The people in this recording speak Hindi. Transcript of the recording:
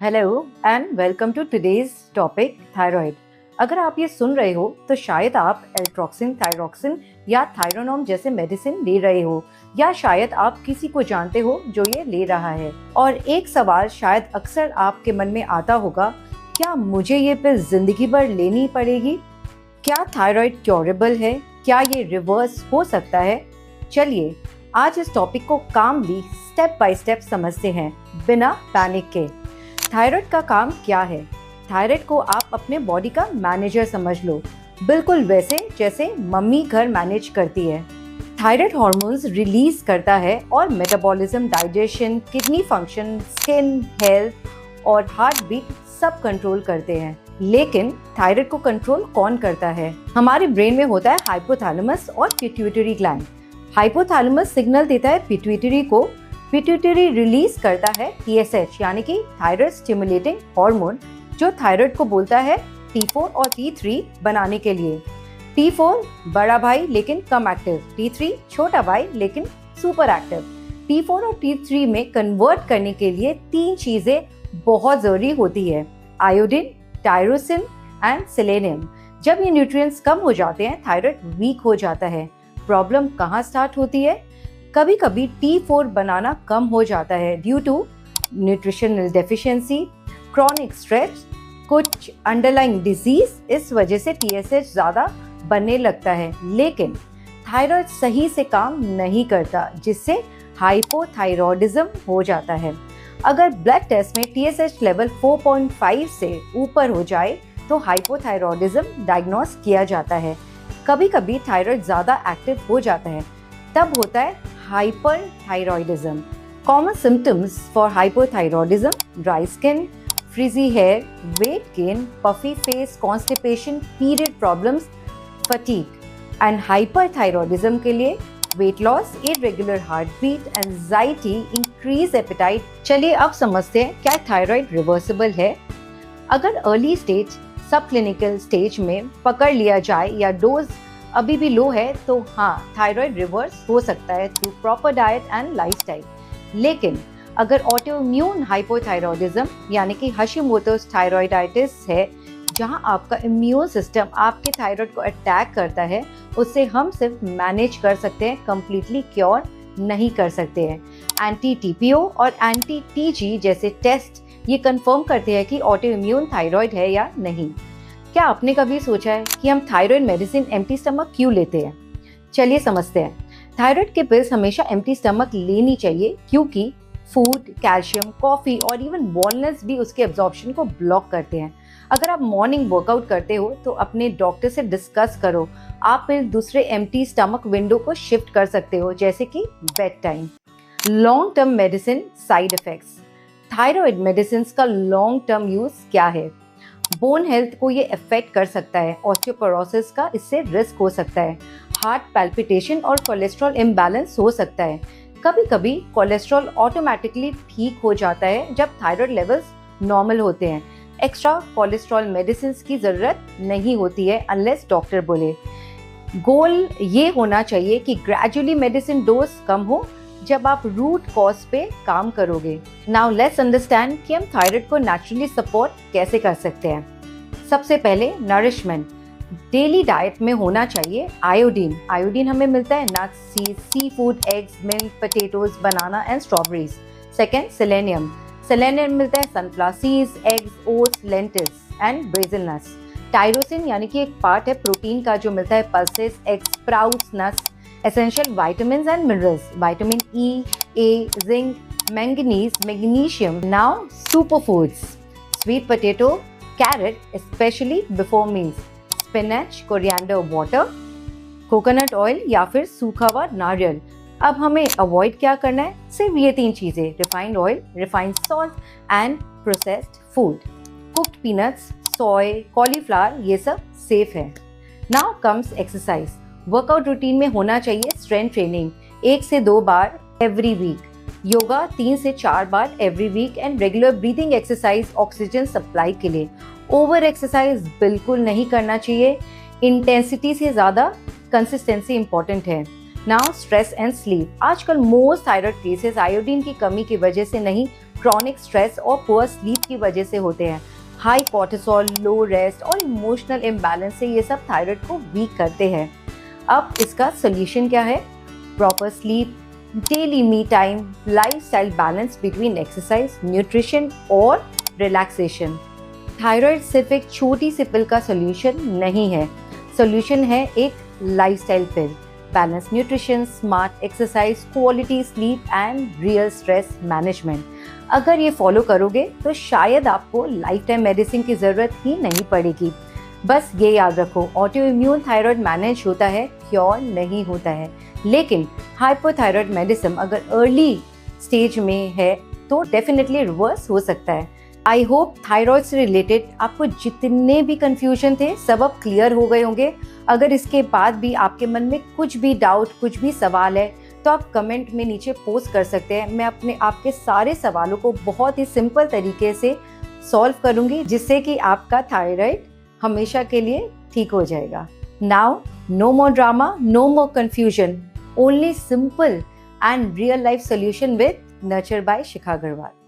Hello and welcome to today's topic thyroid. अगर आप ये सुन रहे हो तो शायद आप एल्ट्रोक्सिन, थायरोक्सिन या थायरोनॉम जैसे मेडिसिन ले रहे हो, या शायद आप किसी को जानते हो जो ये ले रहा है। और एक सवाल शायद अक्सर आपके मन में आता होगा, क्या मुझे ये पिल जिंदगी भर लेनी पड़ेगी? क्या थायराइड क्योरेबल है? क्या ये रिवर्स हो सकता है? चलिए आज इस टॉपिक को कामली स्टेप बाय स्टेप समझते हैं बिना पैनिक के। थायराइड का काम क्या है? थायराइड को आप अपने बॉडी का मैनेजर समझ लो, बिल्कुल वैसे जैसे मम्मी घर मैनेज करती है। थायराइड हार्मोन्स रिलीज करता है और metabolism, digestion, kidney function, skin health और हार्ट बीट सब कंट्रोल करते हैं। लेकिन थायराइड को कंट्रोल कौन करता है? हमारे ब्रेन में होता है हाइपोथैलेमस और पिट्यूटरी ग्लैंड। हाइपोथैलेमस सिग्नल देता है पिट्यूटरी को, पिट्यूटरी रिलीज करता है TSH यानी कि थायराइड स्टिमुलेटिंग हार्मोन, जो थायराइड को बोलता है T4 और T3 बनाने के लिए। T4 बड़ा भाई लेकिन कम एक्टिव, T3 छोटा भाई लेकिन सुपर एक्टिव। T4 और T3 में कन्वर्ट करने के लिए तीन चीजें बहुत जरूरी होती है: आयोडीन, टायरोसिन एंड सेलेनियम। जब ये न्यूट्रिएंट्स कम हो जाते हैं, थायराइड वीक हो जाता है। प्रॉब्लम कहाँ स्टार्ट होती है? कभी कभी T4 बनाना कम हो जाता है due to nutritional deficiency, chronic stress, कुछ अंडरलाइंग डिजीज। इस वजह से TSH ज़्यादा बनने लगता है, लेकिन थायराइड सही से काम नहीं करता, जिससे हाइपोथायरॉयडिज्म हो जाता है। अगर ब्लड टेस्ट में TSH लेवल 4.5 से ऊपर हो जाए तो हाइपोथायरॉयडिज्म डायग्नोस किया जाता है। कभी कभी थायराइड ज़्यादा एक्टिव हो जाता है, तब होता है hyperthyroidism. Common symptoms for hypothyroidism: dry skin, frizzy hair, weight gain, puffy face, constipation, period problems, fatigue. And hyperthyroidism के लिए weight loss, irregular heart beat, anxiety, increase appetite. चलिए अब समझते हैं क्या थायराइड रिवर्सिबल है। अगर early stage, subclinical stage में पकड़ लिया जाए या डोज अभी भी लो है तो हाँ, थायराइड रिवर्स हो सकता है through proper diet and lifestyle. लेकिन अगर ऑटोइम्यून हाइपोथायरॉयडिज्म यानी कि हशीमोटोस थायरॉयडाइटिस है, जहां आपका इम्यून सिस्टम आपके थायराइड को अटैक करता है, उससे हम सिर्फ मैनेज कर सकते हैं, कंप्लीटली क्योर नहीं कर सकते हैं। एंटी TPO और एंटी TG जैसे टेस्ट ये कंफर्म करते हैं कि ऑटोइम्यून थायराइड है या नहीं। क्या आपने कभी सोचा है कि हम थायराइड मेडिसिन एम्प्टी स्टमक क्यों लेते हैं? चलिए समझते हैं। थायराइड के पिल्स हमेशा एम्प्टी स्टमक लेनी चाहिए, क्योंकि फूड, कैल्शियम, कॉफी और इवन वॉलनट्स भी उसके एब्जॉर्प्शन को ब्लॉक करते हैं। अगर आप मॉर्निंग वर्कआउट करते हो तो अपने डॉक्टर से डिस्कस करो, आप फिर दूसरे एम्प्टी स्टमक विंडो को शिफ्ट कर सकते हो, जैसे कि bed time. Long term medicine side effects: thyroid medicine का लॉन्ग टर्म यूज क्या है? बोन हेल्थ को ये अफेक्ट कर सकता है, ऑस्टियोपोरोसिस का इससे रिस्क हो सकता है, हार्ट पैल्पिटेशन और कोलेस्ट्रॉल इम्बैलेंस हो सकता है। कभी कभी कोलेस्ट्रॉल ऑटोमेटिकली ठीक हो जाता है जब थायराइड लेवल्स नॉर्मल होते हैं। एक्स्ट्रा कोलेस्ट्रॉल मेडिसिन की ज़रूरत नहीं होती है अनलेस डॉक्टर बोले। गोल ये होना चाहिए कि ग्रेजुअली मेडिसिन डोज कम हो जब आप रूट कॉज पे काम करोगे। नाउ लेट्स अंडरस्टैंड कि हम थायराइड को नेचुरली सपोर्ट कैसे कर सकते हैं। सबसे पहले नरिशमेंट। डेली डाइट में होना चाहिए आयोडीन। आयोडीन हमें मिलता है nuts, seafood, eggs, milk, potatoes, banana and strawberries. Second, selenium. Selenium मिलता है sunflower seeds, eggs, oats, lentils and Brazil nuts. Tyrosine यानी कि एक पार्ट है प्रोटीन का जो मिलता है pulses, eggs, sprouts, nuts. Essential vitamins and minerals: vitamin E, A, zinc, manganese, magnesium. Now superfoods: sweet potato, carrot specially before meals, spinach, coriander water, coconut oil या फिर सूखा हुआ नारियल। अब हमें अवॉइड क्या करना है? सिर्फ ये तीन चीजें: refined oil, refined salt and processed food. Cooked peanuts, soy, cauliflower ये सब सेफ है। Now comes exercise. Workout routine में होना चाहिए स्ट्रेंथ ट्रेनिंग 1 से 2 बार एवरी वीक, योगा 3 से 4 बार every week and regular breathing exercise oxygen supply के लिए। ओवर एक्सरसाइज बिल्कुल नहीं करना चाहिए, इंटेंसिटी से ज़्यादा कंसिस्टेंसी इंपॉर्टेंट है। Now stress and sleep. आजकल मोस्ट थायराइड केसेस आयोडीन की कमी की वजह से नहीं, क्रॉनिक स्ट्रेस और पुअर स्लीप की वजह से होते हैं। हाई कॉर्टिसोल, लो रेस्ट और इमोशनल इम्बैलेंस से ये सब थायराइड को वीक करते हैं। अब इसका सोल्यूशन क्या है? Proper sleep, daily me time, lifestyle balance between exercise, nutrition और रिलैक्सेशन। थायराइड सिर्फ एक छोटी सी पिल का सोल्यूशन नहीं है। सोल्यूशन है एक lifestyle pill, balance nutrition, smart exercise, quality sleep and real stress management. अगर ये फॉलो करोगे तो शायद आपको लाइफ टाइम मेडिसिन की ज़रूरत ही नहीं पड़ेगी। बस ये याद रखो, ऑटो इम्यून थायराइड मैनेज होता है, क्योर नहीं होता है। लेकिन हाइपोथायराइडिज्म अगर अर्ली स्टेज में है तो डेफिनेटली रिवर्स हो सकता है। आई होप थायराइड से रिलेटेड आपको जितने भी कंफ्यूजन थे सब अब क्लियर हो गए होंगे। अगर इसके बाद भी आपके मन में कुछ भी डाउट, कुछ भी सवाल है तो आप कमेंट में नीचे पोस्ट कर सकते हैं। मैं आपके सारे सवालों को बहुत ही सिंपल तरीके से सॉल्व करूंगी, जिससे कि आपका थायराइड हमेशा के लिए ठीक हो जाएगा। Now no more drama, no more confusion, only simple and real life solution with nurture by Shikha Agarwal.